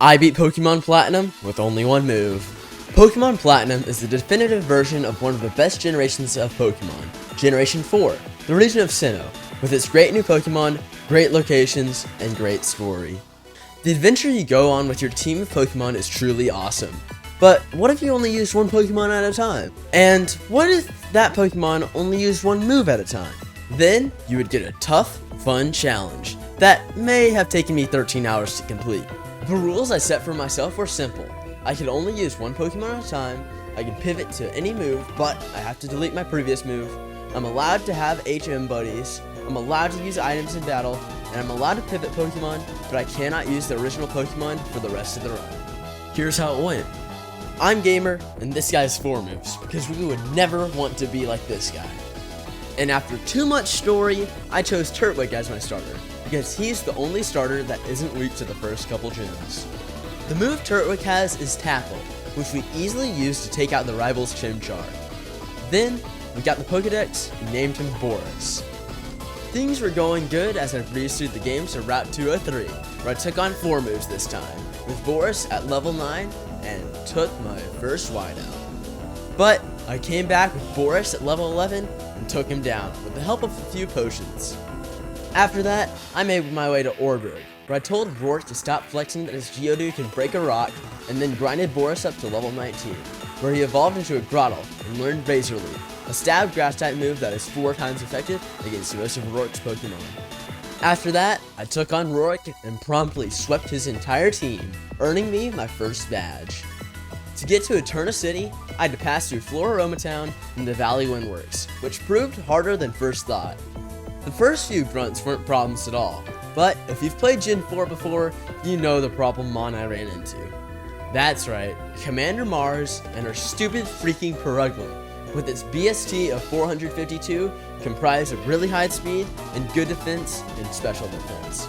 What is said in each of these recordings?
I beat Pokemon Platinum with only one move. Pokemon Platinum is the definitive version of one of the best generations of Pokemon, Generation 4, the region of Sinnoh, with its great new Pokemon, great locations, and great story. The adventure you go on with your team of Pokemon is truly awesome. But what if you only used one Pokemon at a time? And what if that Pokemon only used one move at a time? Then you would get a tough, fun challenge that may have taken me 13 hours to complete. The rules I set for myself were simple. I could only use one Pokemon at a time, I could pivot to any move, but I have to delete my previous move. I'm allowed to have HM buddies, I'm allowed to use items in battle, and I'm allowed to pivot Pokemon, but I cannot use the original Pokemon for the rest of the run. Here's how it went. I'm Gamer, and this guy's 4 moves, because we would never want to be like this guy. And after too much story, I chose Turtwig as my starter, because he's the only starter that isn't weak to the first couple gyms. The move Turtwig has is Tackle, which we easily use to take out the rival's Chimchar. Then, we got the Pokedex and named him Boris. Things were going good as I breezed through the game to Route 203, where I took on 4 moves this time, with Boris at level 9 and took my first wideout. But I came back with Boris at level 11 and took him down with the help of a few potions. After that, I made my way to Orberg, where I told Rourke to stop flexing that his Geodude can break a rock, and then grinded Boris up to level 19, where he evolved into a Grottle and learned Razor Leaf, a stab grass type move that is 4 times effective against most of Rourke's Pokemon. After that, I took on Rourke and promptly swept his entire team, earning me my first badge. To get to Eterna City, I had to pass through Floroma Town and the Valley Windworks, which proved harder than first thought. The first few grunts weren't problems at all, but if you've played Gen 4 before, you know the problem Mon I ran into. That's right, Commander Mars and her stupid freaking Perugly, with its BST of 452, comprised of really high speed and good defense and special defense.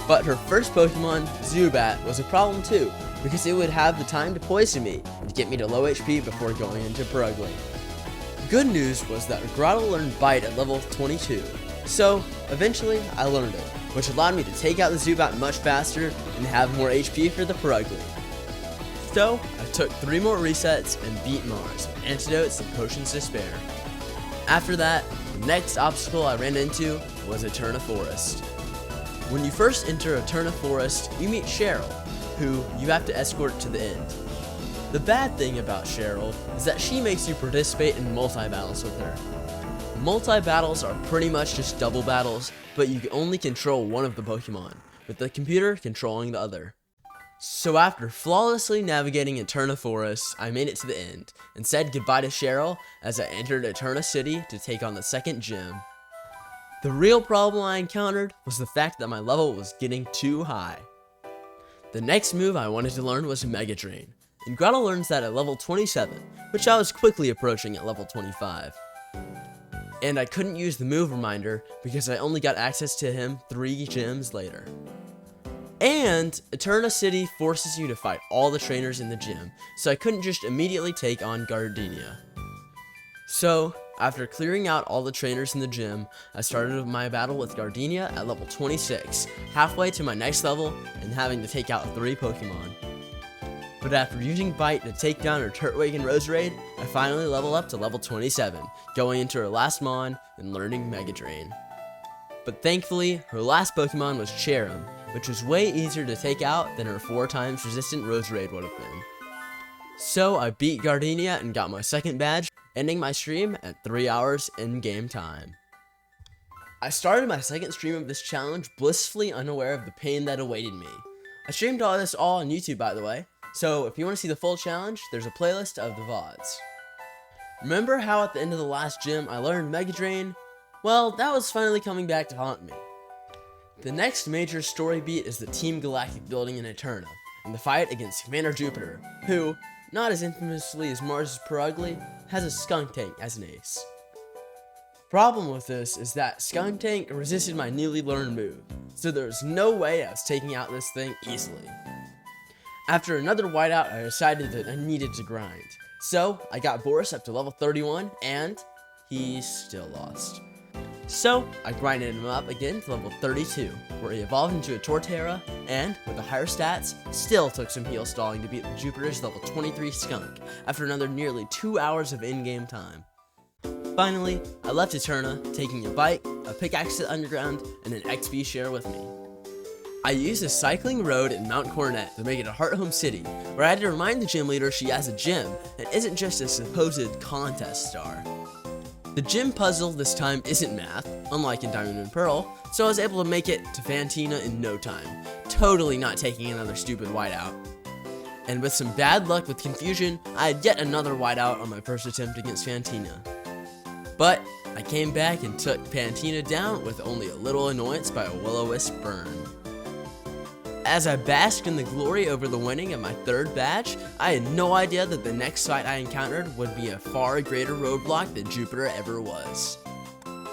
But her first Pokemon, Zubat, was a problem too, because it would have the time to poison me and get me to low HP before going into Perugly. Good news was that Grottle learned Bite at level 22, so eventually I learned it, which allowed me to take out the Zubat much faster and have more HP for the Perugly. So I took 3 more resets and beat Mars with antidotes and potions to spare. After that, the next obstacle I ran into was Eterna Forest. When you first enter Eterna Forest, you meet Cheryl, who you have to escort to the end. The bad thing about Cheryl is that she makes you participate in multi-battles with her. Multi-battles are pretty much just double battles, but you can only control one of the Pokemon, with the computer controlling the other. So after flawlessly navigating Eterna Forest, I made it to the end, and said goodbye to Cheryl as I entered Eterna City to take on the second gym. The real problem I encountered was the fact that my level was getting too high. The next move I wanted to learn was Mega Drain, and Grottle learns that at level 27, which I was quickly approaching at level 25. And I couldn't use the move reminder because I only got access to him 3 gyms later. And Eterna City forces you to fight all the trainers in the gym, so I couldn't just immediately take on Gardenia. So, after clearing out all the trainers in the gym, I started my battle with Gardenia at level 26, halfway to my next level and having to take out 3 Pokemon. But after using Bite to take down her Turtwig and Roserade, I finally leveled up to level 27, going into her last Mon and learning Mega Drain. But thankfully, her last Pokemon was Cherrim, which was way easier to take out than her 4 times resistant Roserade would have been. So I beat Gardenia and got my second badge, ending my stream at 3 hours in-game time. I started my second stream of this challenge blissfully unaware of the pain that awaited me. I streamed all this on YouTube, by the way, so if you want to see the full challenge, there's a playlist of the VODs. Remember how at the end of the last gym I learned Mega Drain? Well, that was finally coming back to haunt me. The next major story beat is the Team Galactic building in Eterna, and the fight against Commander Jupiter, who, not as infamously as Mars' Perugly, has a Skuntank as an ace. Problem with this is that Skuntank resisted my newly learned move, so there was no way I was taking out this thing easily. After another whiteout, I decided that I needed to grind, so I got Boris up to level 31, and he still lost. So I grinded him up again to level 32, where he evolved into a Torterra, and, with the higher stats, still took some heal stalling to beat Jupiter's level 23 Skunk, after another nearly 2 hours of in-game time. Finally, I left Eterna, taking a bike, a pickaxe to Underground, and an XP share with me. I used a cycling road in Mount Coronet to make it a Heart Home City, where I had to remind the gym leader she has a gym and isn't just a supposed contest star. The gym puzzle this time isn't math, unlike in Diamond and Pearl, so I was able to make it to Fantina in no time, totally not taking another stupid whiteout. And with some bad luck with confusion, I had yet another whiteout on my first attempt against Fantina. But I came back and took Fantina down with only a little annoyance by a Will-O-Wisp burn. As I basked in the glory over the winning of my third badge, I had no idea that the next fight I encountered would be a far greater roadblock than Jupiter ever was.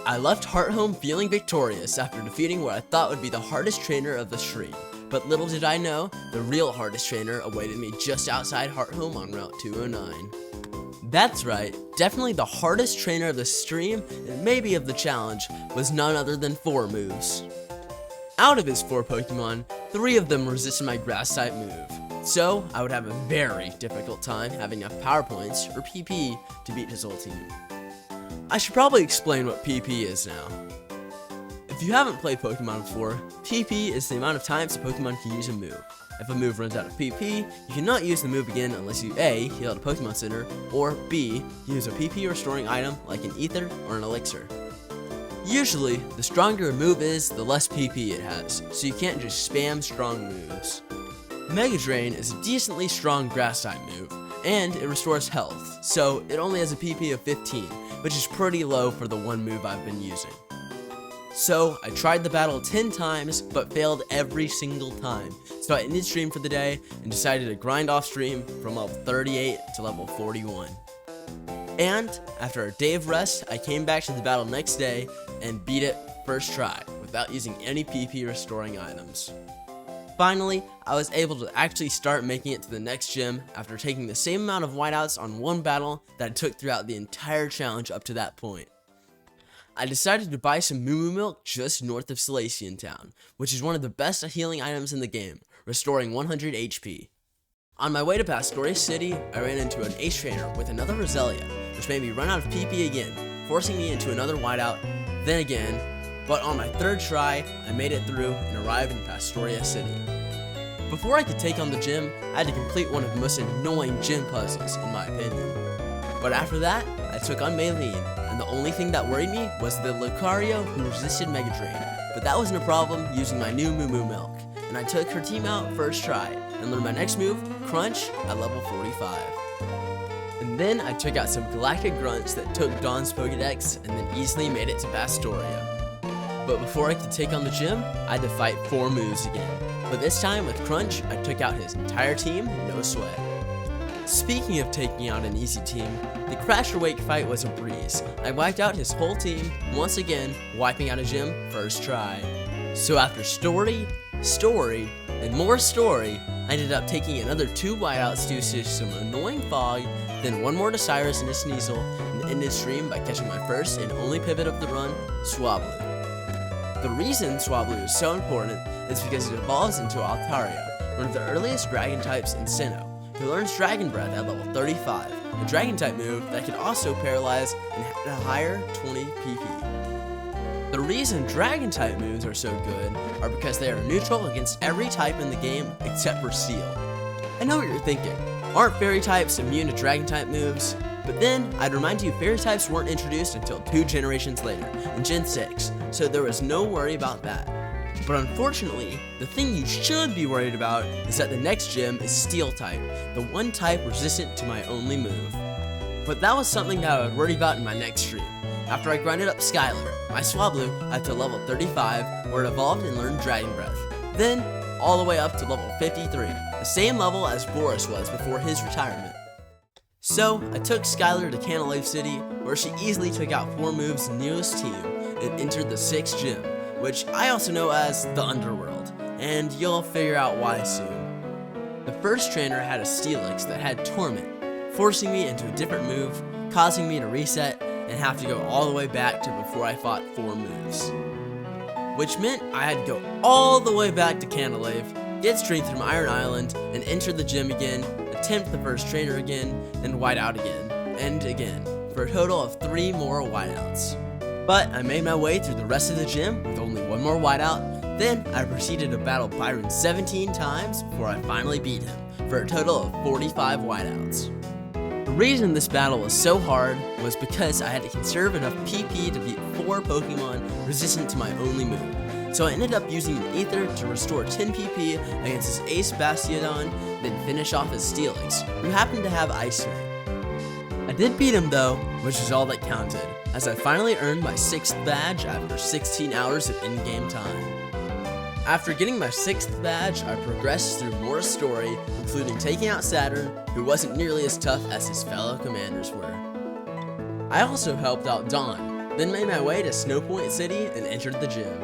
I left Heart Home feeling victorious after defeating what I thought would be the hardest trainer of the stream, but little did I know, the real hardest trainer awaited me just outside Heart Home on Route 209. That's right, definitely the hardest trainer of the stream, and maybe of the challenge, was none other than 4 moves. Out of his 4 Pokemon, 3 of them resisted my Grass-type move, so I would have a very difficult time having enough Power Points, or PP, to beat his whole team. I should probably explain what PP is now. If you haven't played Pokemon before, PP is the amount of times a Pokemon can use a move. If a move runs out of PP, you cannot use the move again unless you A, heal at a Pokemon Center, or B, use a PP restoring item like an Ether or an Elixir. Usually, the stronger a move is, the less PP it has, so you can't just spam strong moves. Mega Drain is a decently strong Grass-type move, and it restores health, so it only has a PP of 15, which is pretty low for the one move I've been using. So, I tried the battle 10 times, but failed every single time, so I ended stream for the day and decided to grind off stream from level 38 to level 41. And, after a day of rest, I came back to the battle next day and beat it first try, without using any PP restoring items. Finally, I was able to actually start making it to the next gym after taking the same amount of whiteouts on one battle that it took throughout the entire challenge up to that point. I decided to buy some Moo Moo Milk just north of Salacian Town, which is one of the best healing items in the game, restoring 100 HP. On my way to Pastoria City, I ran into an Ace Trainer with another Roselia, which made me run out of PP again, forcing me into another whiteout, then again, but on my third try, I made it through and arrived in Pastoria City. Before I could take on the gym, I had to complete one of the most annoying gym puzzles, in my opinion. But after that, I took on Maylene, and the only thing that worried me was the Lucario who resisted Mega Drain, but that wasn't a problem using my new Moo Moo Milk, and I took her team out first try, and learned my next move, Crunch, at level 45. And then I took out some Galactic Grunts that took Dawn's Pokedex, and then easily made it to Pastoria. But before I could take on the gym, I had to fight 4 moves again, but this time with Crunch, I took out his entire team, no sweat. Speaking of taking out an easy team, the Crasher Wake fight was a breeze. I wiped out his whole team, once again, wiping out a gym first try. So after story, and more story, I ended up taking another 2 whiteouts due to some annoying fog, then 1 more to Cyrus and a Sneasel, and ended stream by catching my first and only pivot of the run, Swablu. The reason Swablu is so important is because it evolves into Altaria, one of the earliest dragon types in Sinnoh, who learns Dragon Breath at level 35, a dragon type move that can also paralyze and had a higher 20 PP. The reason dragon type moves are so good are because they are neutral against every type in the game except for Steel. I know what you're thinking, aren't fairy types immune to dragon type moves? But then, I'd remind you fairy types weren't introduced until 2 generations later, in Gen 6, so there was no worry about that. But unfortunately, the thing you should be worried about is that the next gym is Steel type, the one type resistant to my only move. But that was something that I would worry about in my next stream, after I grinded up Skylar, my Swablu, up to level 35, where it evolved and learned Dragon Breath. Then, all the way up to level 53, the same level as Boris was before his retirement. So, I took Skylar to Canalave City, where she easily took out 4 moves nearest team, and entered the 6th gym, which I also know as the Underworld, and you'll figure out why soon. The first trainer had a Steelix that had Torment, forcing me into a different move, causing me to reset, and have to go all the way back to before I fought 4 moves. Which meant I had to go all the way back to Candelave, get strength from Iron Island, and enter the gym again, attempt the first trainer again, then white out again, and again, for a total of 3 more whiteouts. But I made my way through the rest of the gym with only 1 more whiteout, then I proceeded to battle Byron 17 times before I finally beat him, for a total of 45 whiteouts. The reason this battle was so hard was because I had to conserve enough PP to beat 4 Pokemon resistant to my only move. So I ended up using an Ether to restore 10 PP against his Ace Bastiodon, then finish off his Steelix, who happened to have Ice Ray. I did beat him though, which is all that counted, as I finally earned my 6th badge after 16 hours of in-game time. After getting my 6th badge, I progressed through more story, including taking out Saturn, who wasn't nearly as tough as his fellow commanders were. I also helped out Dawn, then made my way to Sinnoh Point City and entered the gym.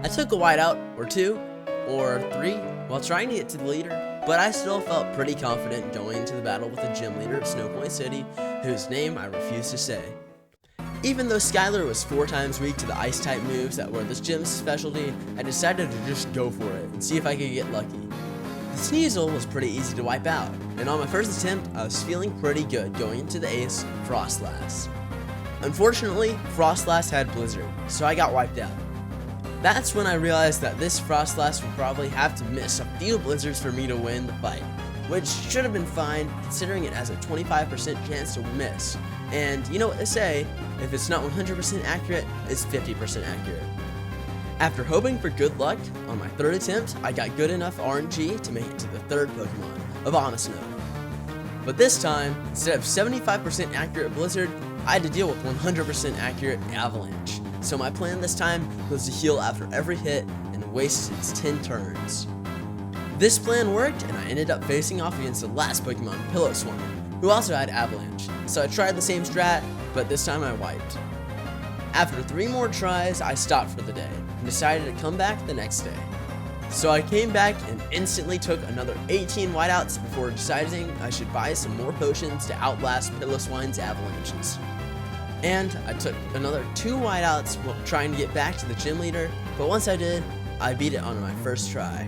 I took a whiteout, or 2, or 3, while trying to get to the leader, but I still felt pretty confident going into the battle with the gym leader of Sinnoh Point City, whose name I refuse to say. Even though Skylar was 4 times weak to the Ice-type moves that were this gym's specialty, I decided to just go for it and see if I could get lucky. The Sneasel was pretty easy to wipe out, and on my first attempt, I was feeling pretty good going into the ace, Frostlass. Unfortunately, Frostlass had Blizzard, so I got wiped out. That's when I realized that this Frostlass would probably have to miss a few Blizzards for me to win the fight, which should have been fine considering it has a 25% chance to miss. And you know what they say, if it's not 100% accurate, it's 50% accurate. After hoping for good luck, on my 3rd attempt, I got good enough RNG to make it to the 3rd Pokemon, Abomasnow. But this time, instead of 75% accurate Blizzard, I had to deal with 100% accurate Avalanche. So my plan this time was to heal after every hit and waste its 10 turns. This plan worked, and I ended up facing off against the last Pokemon, Pillow-Swarm, who also had Avalanche. So I tried the same strat, but this time I wiped. After 3 more tries, I stopped for the day, and decided to come back the next day. So I came back and instantly took another 18 whiteouts before deciding I should buy some more potions to outlast Pillow-Swine's avalanches. And I took another 2 whiteouts while trying to get back to the gym leader, but once I did, I beat it on my first try.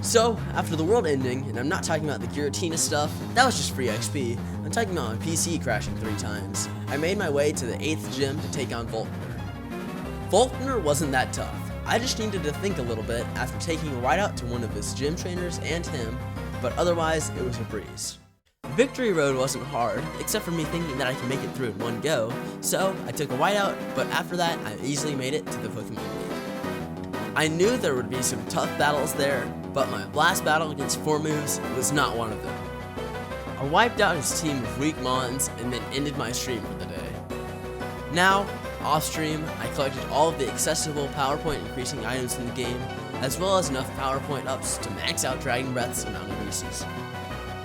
So, after the world ending, and I'm not talking about the Giratina stuff, that was just free XP, I'm talking about my PC crashing 3 times, I made my way to the 8th gym to take on Volkner. Volkner wasn't that tough, I just needed to think a little bit after taking a whiteout to one of his gym trainers and him, but otherwise it was a breeze. Victory Road wasn't hard, except for me thinking that I could make it through in one go, so I took a whiteout, but after that I easily made it to the Pokemon League. I knew there would be some tough battles there, but my last battle against 4 moves was not one of them. I wiped out his team of weak Mons and then ended my stream for the day. Now, off stream, I collected all of the accessible PowerPoint increasing items in the game, as well as enough PowerPoint ups to max out Dragon Breath's amount of Reese's.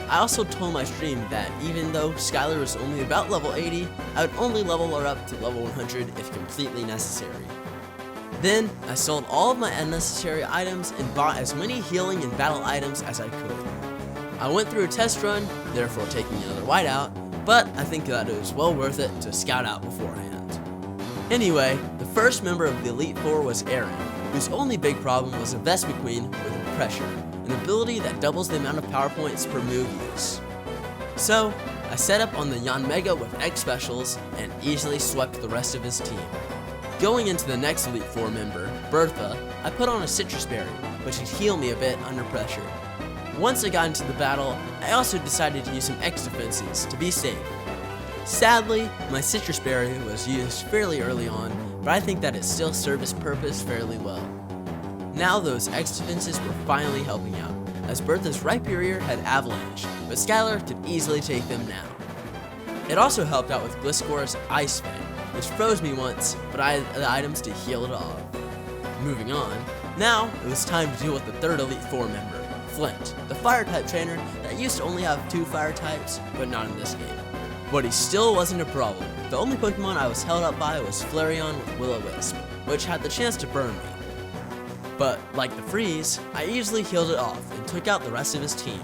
I also told my stream that even though Skylar was only about level 80, I would only level her up to level 100 if completely necessary. Then, I sold all of my unnecessary items and bought as many healing and battle items as I could. I went through a test run, therefore taking another whiteout, but I think that it was well worth it to scout out beforehand. Anyway, the first member of the Elite Four was Aaron, whose only big problem was a Vespiquen with Pressure, an ability that doubles the amount of power points per move use. So, I set up on the Yanmega with X specials and easily swept the rest of his team. Going into the next Elite Four member, Bertha, I put on a Citrus Berry, which would heal me a bit under pressure. Once I got into the battle, I also decided to use some X defenses to be safe. Sadly, my Citrus Berry was used fairly early on, but I think that it still served its purpose fairly well. Now those X defenses were finally helping out, as Bertha's Rhyperior had Avalanche, but Skylar could easily take them now. It also helped out with Gliscor's Ice Fang, which froze me once, but I had the items to heal it off. Moving on, now it was time to deal with the third Elite Four member, Flint, the Fire-type trainer that used to only have 2 Fire types, but not in this game. But he still wasn't a problem. The only Pokemon I was held up by was Flareon with Will-O-Wisp, which had the chance to burn me. But, like the Freeze, I easily healed it off and took out the rest of his team.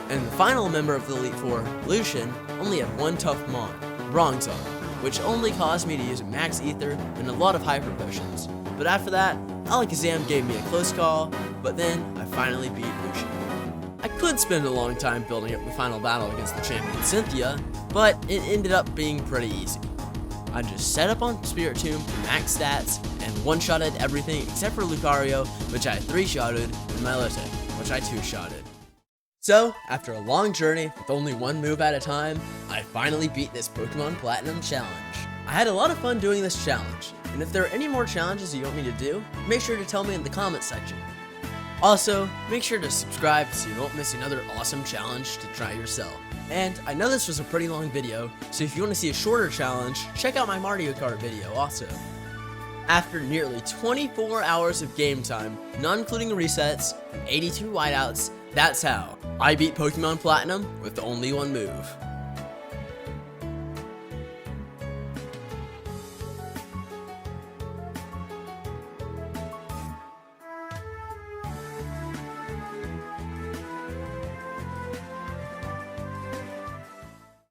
And the final member of the Elite Four, Lucian, only had 1 tough Mon, Bronzong, which only caused me to use max ether and a lot of hyper potions. But after that, Alakazam gave me a close call, but then I finally beat Lucian. I could spend a long time building up the final battle against the champion Cynthia, but it ended up being pretty easy. I just set up on Spirit Tomb, max stats, and one-shotted everything except for Lucario, which I 3-shotted, and Milotic, which I 2-shotted. So, after a long journey with only one move at a time, I finally beat this Pokemon Platinum challenge. I had a lot of fun doing this challenge, and if there are any more challenges you want me to do, make sure to tell me in the comments section. Also, make sure to subscribe so you don't miss another awesome challenge to try yourself. And I know this was a pretty long video, so if you want to see a shorter challenge, check out my Mario Kart video also. After nearly 24 hours of game time, not including resets, and 82 whiteouts, that's how I beat Pokemon Platinum with only one move.